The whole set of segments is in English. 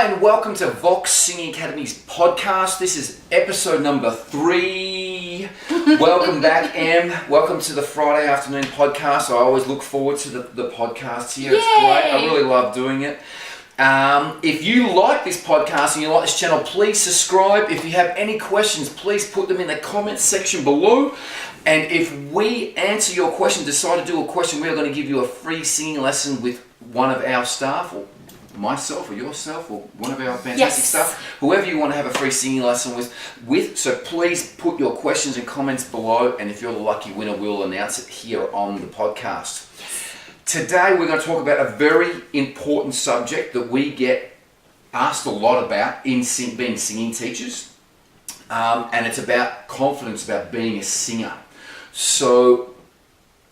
Hi and welcome to Vox Singing Academy's podcast. This is episode number 3. Welcome back, Em. Welcome to the Friday afternoon podcast. I always look forward to the podcast here. Yay! It's great. I really love doing it. If you like this podcast and you like this channel, please subscribe. If you have any questions, please put them in the comments section below. And if we answer your question, decide to do a question, we are going to give you a free singing lesson with one of our staff, or myself, or yourself, or one of our fantastic staff, whoever you want to have a free singing lesson with. So please put your questions and comments below, and if you're the lucky winner, we'll announce it here on the podcast. Today we're going to talk about a very important subject that we get asked a lot about in being singing teachers, and it's about confidence, about being a singer. So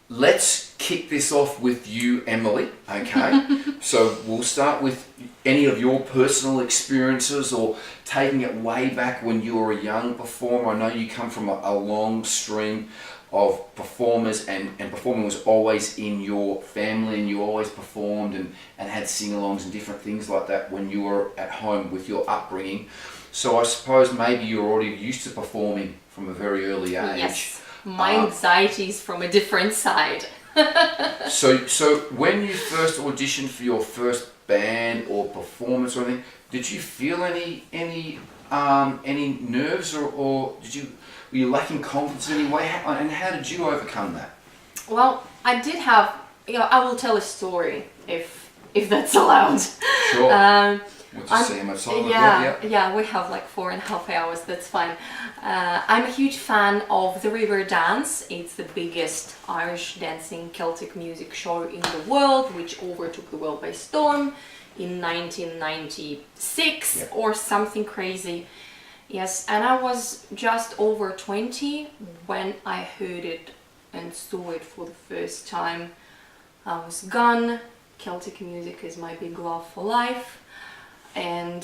let's kick this off with you, Emily, okay? So we'll start with any of your personal experiences or taking it way back when you were a young performer. I know you come from a long stream of performers, and performing was always in your family, and you always performed and had sing-alongs and different things like that when you were at home with your upbringing. So I suppose maybe you're already used to performing from a very early age. Yes, my anxiety is from a different side. So when you first auditioned for your first band or performance or anything, did you feel any nerves or were you lacking confidence in any way? And how did you overcome that? Well, I did have, I will tell a story if that's allowed. Sure. We'll just see how much time we've got. Yeah, we have like 4.5 hours, that's fine. I'm a huge fan of the Riverdance. It's the biggest Irish dancing Celtic music show in the world, which overtook the world by storm in 1996 or something crazy. Yes, and I was just over 20 when I heard it and saw it for the first time. I was gone. Celtic music is my big love for life. And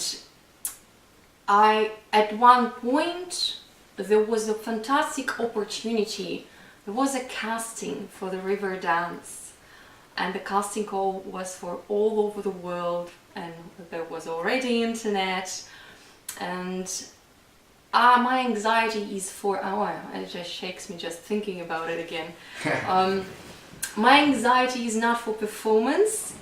at one point, there was a fantastic opportunity. There was a casting for the Riverdance, and the casting call was for all over the world, and there was already internet, and my anxiety is it just shakes me just thinking about it again. My anxiety is not for performance,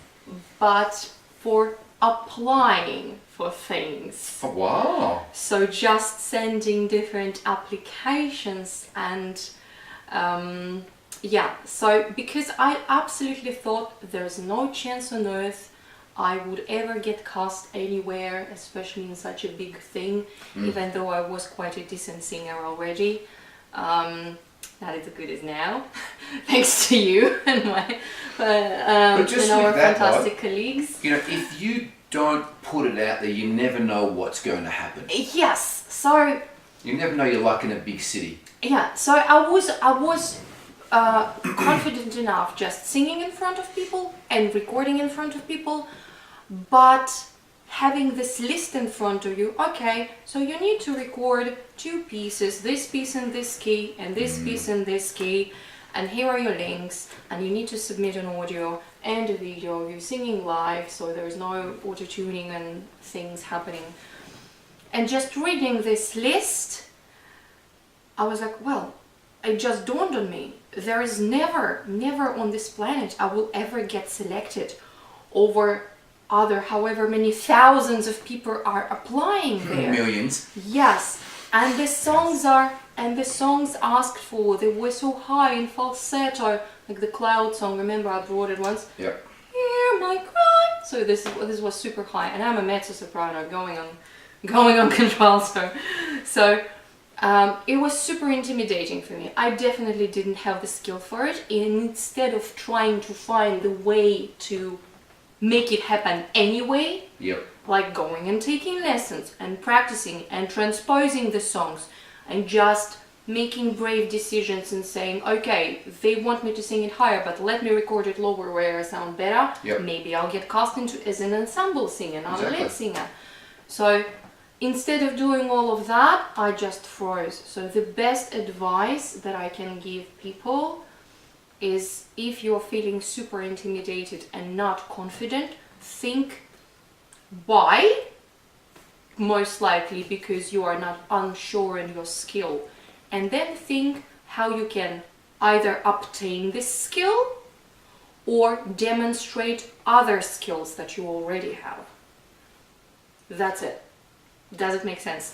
but for applying for things. Oh, wow. So just sending different applications and so because I absolutely thought there's no chance on earth I would ever get cast anywhere, especially in such a big thing, even though I was quite a decent singer already. Not as good as now, thanks to you and my but just and our that, fantastic colleagues. If you don't put it out there, you never know what's going to happen. Yes, so you never know your luck in a big city. Yeah, so I was confident enough just singing in front of people and recording in front of people, but having this list in front of you, okay, so you need to record 2 pieces, this piece in this key and this piece in this key, and here are your links, and you need to submit an audio and a video, you're singing live, so there's no auto-tuning and things happening. And just reading this list, I was like, well, it just dawned on me, there is never on this planet I will ever get selected over other however many thousands of people are applying there. Millions. Yes, and the songs asked for, they were so high in falsetto, like the Cloud song, remember I brought it once? Yeah. Hear my cry. So this was super high, and I'm a mezzo-soprano going on contralto. So it was super intimidating for me. I definitely didn't have the skill for it. Instead of trying to find the way to make it happen anyway, like going and taking lessons and practicing and transposing the songs and just making brave decisions and saying, okay, they want me to sing it higher, but let me record it lower where I sound better. Maybe I'll get cast into as an ensemble singer, not a lead singer. So instead of doing all of that, I just froze. So the best advice that I can give people is, if you're feeling super intimidated and not confident, think why most likely because you are not unsure in your skill. And then think how you can either obtain this skill or demonstrate other skills that you already have. That's it. Does it make sense?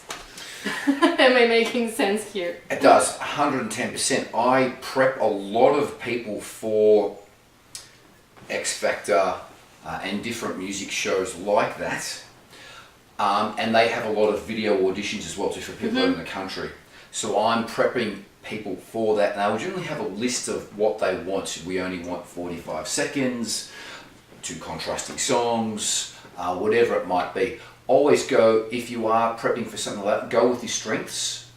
Am I making sense here? It does, 110%. I prep a lot of people for XFactor and different music shows like that. And they have a lot of video auditions as well too for people in the country. So I'm prepping people for that. Now we generally have a list of what they want. We only want 45 seconds, 2 contrasting songs, whatever it might be. Always go, if you are prepping for something like that, go with your strengths.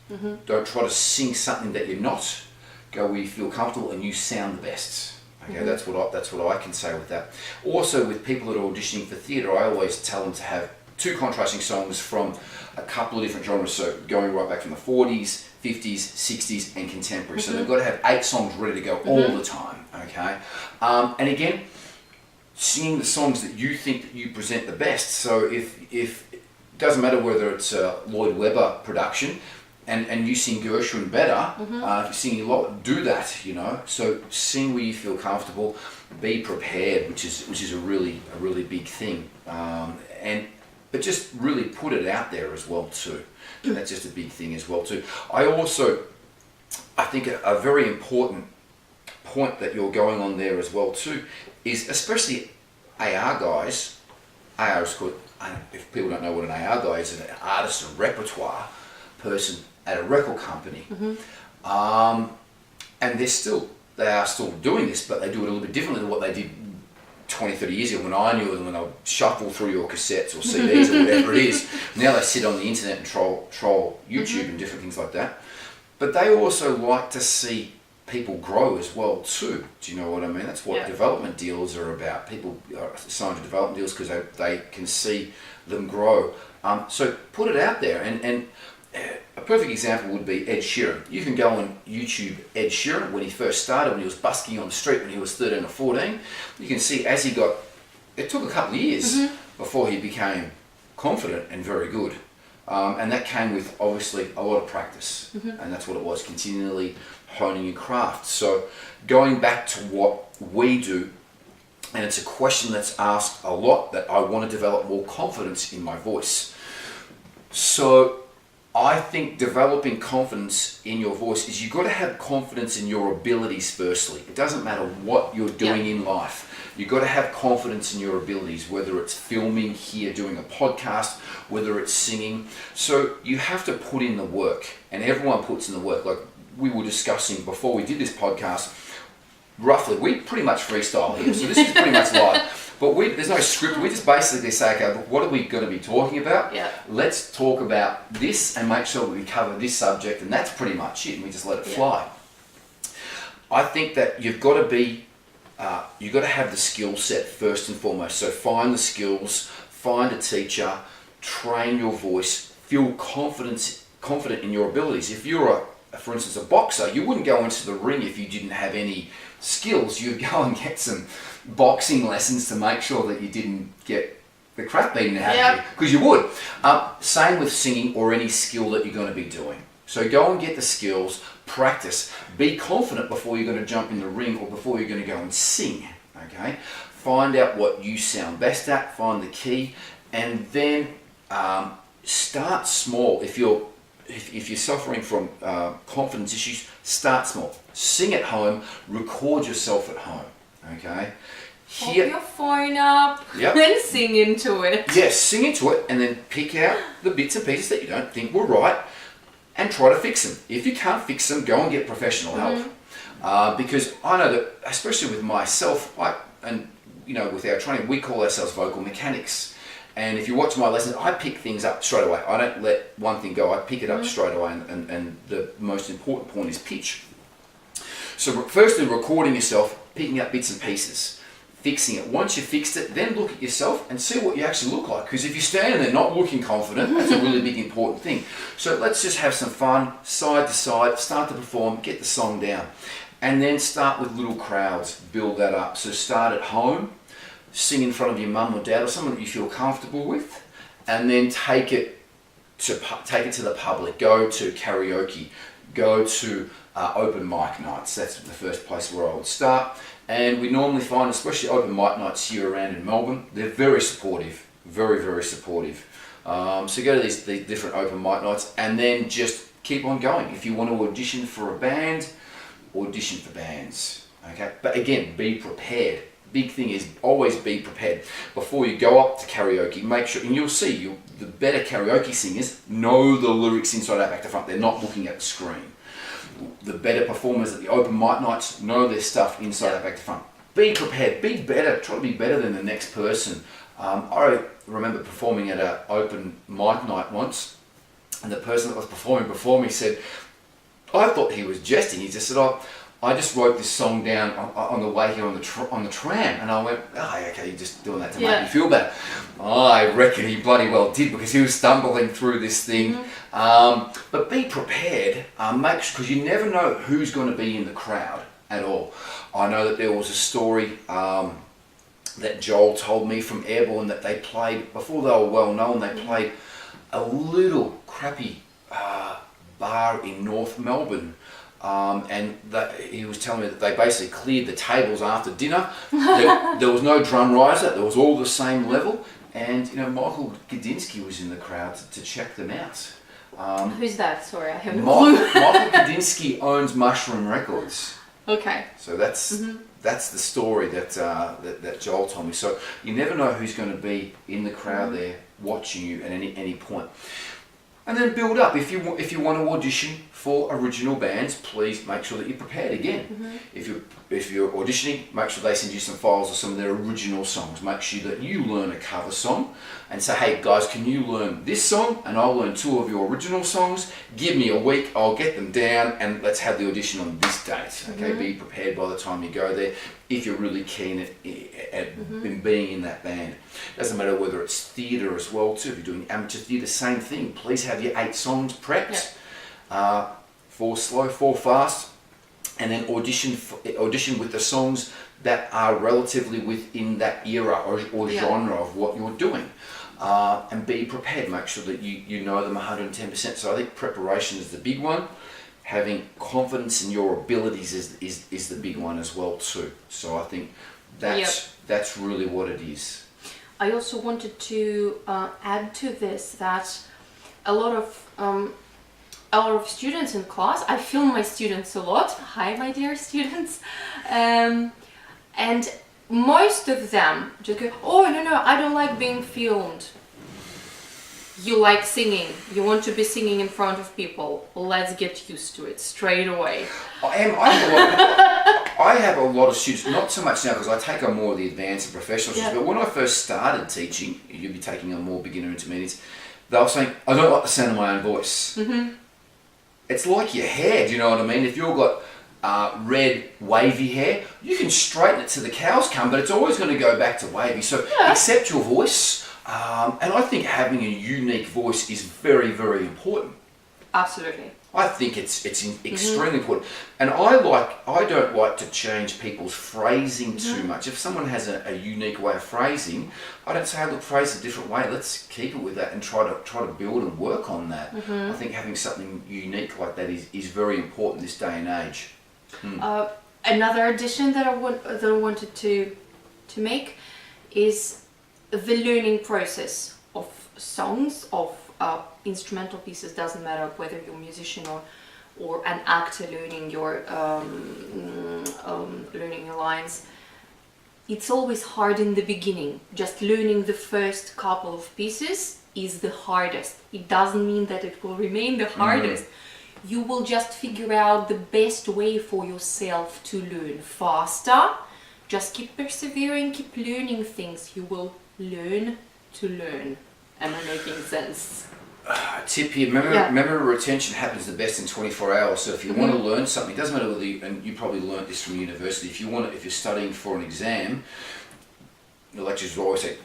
Don't try to sing something that you're not. Go where you feel comfortable and you sound the best. Okay, that's what I can say with that. Also with people that are auditioning for theatre, I always tell them to have 2 contrasting songs from a couple of different genres, so going right back from the 40s, 50s, 60s and contemporary. So they've got to have 8 songs ready to go all the time, okay? And again, singing the songs that you think that you present the best. So if it doesn't matter whether it's a Lloyd Webber production and you sing Gershwin better, if you're singing a lot, do that, you know. So sing where you feel comfortable, be prepared, which is a really big thing. But just really put it out there as well too. And that's just a big thing as well too. I think a very important point that you're going on there as well too is, especially AR guys, AR is called, if people don't know what an AR guy is, an artist and repertoire person at a record company. And they are still doing this, but they do it a little bit differently than what they did 20, 30 years ago when I knew them, when they'll shuffle through your cassettes or CDs or whatever it is. Now they sit on the internet and troll YouTube and different things like that. But they also like to see people grow as well too. Do you know what I mean? That's what development deals are about. People are signed to development deals because they can see them grow. So put it out there. And a perfect example would be Ed Sheeran. You can go on YouTube Ed Sheeran when he first started, when he was busking on the street when he was 13 or 14. You can see as he got, it took a couple of years before he became confident and very good. And that came with obviously a lot of practice. And that's what it was, continually honing your craft. So going back to what we do, and it's a question that's asked a lot, that I want to develop more confidence in my voice. So I think developing confidence in your voice is, you've got to have confidence in your abilities firstly. It doesn't matter what you're doing in life. You've got to have confidence in your abilities, whether it's filming here, doing a podcast, whether it's singing. So you have to put in the work, and everyone puts in the work. Like we were discussing before we did this podcast, roughly, we pretty much freestyle here. So this is pretty much live. But there's no script. We just basically say, okay, what are we going to be talking about? Let's talk about this and make sure that we cover this subject, and that's pretty much it, and we just let it fly. I think that you've got to have the skill set first and foremost. So find the skills, find a teacher, train your voice, feel confident in your abilities. If you're for instance, a boxer, you wouldn't go into the ring if you didn't have any skills. You'd go and get some boxing lessons to make sure that you didn't get the crap beaten out of you, because you would. Same with singing or any skill that you're going to be doing. So go and get the skills, practice, be confident before you're going to jump in the ring or before you're going to go and sing. Okay, find out what you sound best at, find the key, and then start small. If you're suffering from confidence issues, start small. Sing at home, record yourself at home, okay? Hold your phone up and sing into it. Yes, sing into it, and then pick out the bits and pieces that you don't think were right and try to fix them. If you can't fix them, go and get professional help. Because I know that, especially with myself, with our training, we call ourselves vocal mechanics. And if you watch my lessons, I pick things up straight away. I don't let one thing go. I pick it up straight away. And the most important point is pitch. So firstly, recording yourself, picking up bits and pieces, fixing it. Once you've fixed it, then look at yourself and see what you actually look like. Because if you're standing there not looking confident, that's a really big important thing. So let's just have some fun, side to side, start to perform, get the song down. And then start with little crowds, build that up. So start at home, sing in front of your mum or dad or someone that you feel comfortable with, and then take it take it to the public, go to karaoke, go to open mic nights. That's the first place where I would start. And we normally find, especially open mic nights here around in Melbourne, they're very supportive, very, very supportive. So go to these different open mic nights and then just keep on going. If you want to audition for a band, audition for bands. Okay, but again, be prepared. Big thing is always be prepared. Before you go up to karaoke, make sure, and you'll see, the better karaoke singers know the lyrics inside out, back to front. They're not looking at the screen. The better performers at the open mic nights know their stuff inside out, back to front. Be prepared, be better, try to be better than the next person. I remember performing at an open mic night once, and the person that was performing before me said, I thought he was jesting. He just said, I just wrote this song down on the way here on the tram. And I went, okay, you're just doing that to make me feel better. I reckon he bloody well did, because he was stumbling through this thing. But be prepared, because you never know who's going to be in the crowd at all. I know that there was a story that Joel told me from Airborne that they played, before they were well known, they played a little crappy bar in North Melbourne. And he was telling me that they basically cleared the tables after dinner. There was no drum riser, there was all the same level. And Michael Gudinski was in the crowd to check them out. Who's that? Sorry, I have no clue. Michael Gudinski owns Mushroom Records. Okay. So that's the story that Joel told me. So you never know who's going to be in the crowd there watching you at any point. And then build up. If you want to audition for original bands, please make sure that you're prepared again. If you're auditioning, make sure they send you some files of some of their original songs. Make sure that you learn a cover song and say, hey guys, can you learn this song? And I'll learn 2 of your original songs. Give me a week, I'll get them down, and let's have the audition on this date. Okay, be prepared by the time you go there. If you're really keen at being in that band. Doesn't matter whether it's theatre as well too. If you're doing amateur theatre, same thing. Please have your 8 songs prepped. 4 slow, 4 fast, and then audition with the songs that are relatively within that era or genre of what you're doing. And be prepared. Make sure that you know them 110%. So I think preparation is the big one. Having confidence in your abilities is the big one as well too. So I think that's really what it is. I also wanted to add to this that a lot of students in class, I film my students a lot. Hi, my dear students. And most of them just go, oh, no, I don't like being filmed. You like singing. You want to be singing in front of people. Let's get used to it straight away. I have a lot of students, not so much now because I take on more of the advanced and professional students, but when I first started teaching, you'd be taking on more beginner intermediates, they were saying, I don't like the sound of my own voice. It's like your hair, do you know what I mean? If you've got red, wavy hair, you can straighten it till the cows come, but it's always going to go back to wavy. So accept your voice. And I think having a unique voice is very, very important. Absolutely. I think it's extremely important. And I don't like to change people's phrasing too much. If someone has a unique way of phrasing, I don't say, hey, look, phrase a different way. Let's keep it with that and try to build and work on that. I think having something unique like that is very important this day and age. Another addition that I wanted to make is the learning process of songs, of instrumental pieces. Doesn't matter whether you're a musician or an actor learning your lines. It's always hard in the beginning. Just learning the first couple of pieces is the hardest. It doesn't mean that it will remain the hardest. You will just figure out the best way for yourself to learn faster. Just keep persevering, keep learning things. You will learn to learn. Am I making sense? Tip here, memory retention happens the best in 24 hours. So if you want to learn something, it doesn't matter whether and you probably learned this from university, if you're studying for an exam, the lecturers will always say,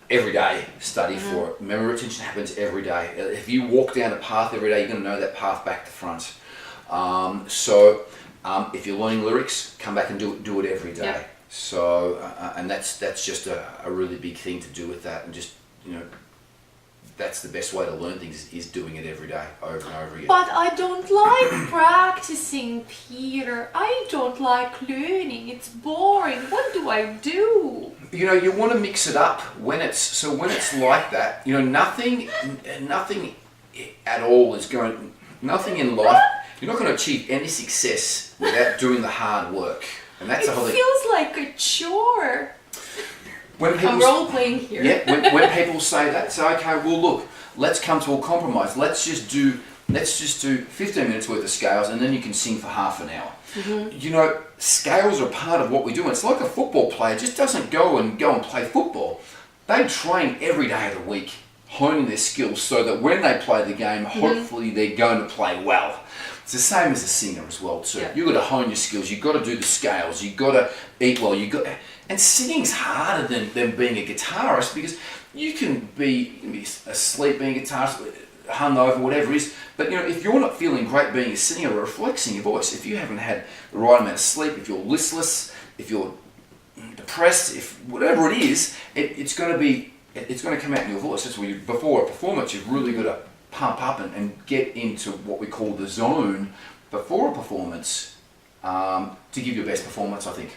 every day study for it. Memory retention happens every day. If you walk down a path every day, you're going to know that path back to front. If you're learning lyrics, come back and do it every day. Yep. So, and that's just a really big thing to do with that, and just that's the best way to learn things is doing it every day, over and over again. But I don't like practicing, Peter. I don't like learning. It's boring. What do I do? You know, you want to mix it up when it's like that. You know, nothing at all is going. Nothing in life. You're not going to achieve any success without doing the hard work, and that's the whole thing. It feels like a chore. When people, I'm role playing here. Yeah, when people say that, say, okay, well look, let's come to a compromise. Let's just do 15 minutes worth of scales, and then you can sing for half an hour. Mm-hmm. You know, scales are part of what we do. And it's like a football player just doesn't go and play football. They train every day of the week, honing their skills so that when they play the game, hopefully they're going to play well. It's the same as a singer as well too. Yeah. You've got to hone your skills. You've got to do the scales. You've got to eat well. And singing's harder than being a guitarist, because you can be asleep being a guitarist, hungover, whatever it is. But you know, if you're not feeling great being a singer, it reflects in your voice. If you haven't had the right amount of sleep, if you're listless, if you're depressed, if whatever it is, it's going to come out in your voice. That's where before a performance, you've really got to pump up and get into what we call the zone before a performance to give your best performance, I think.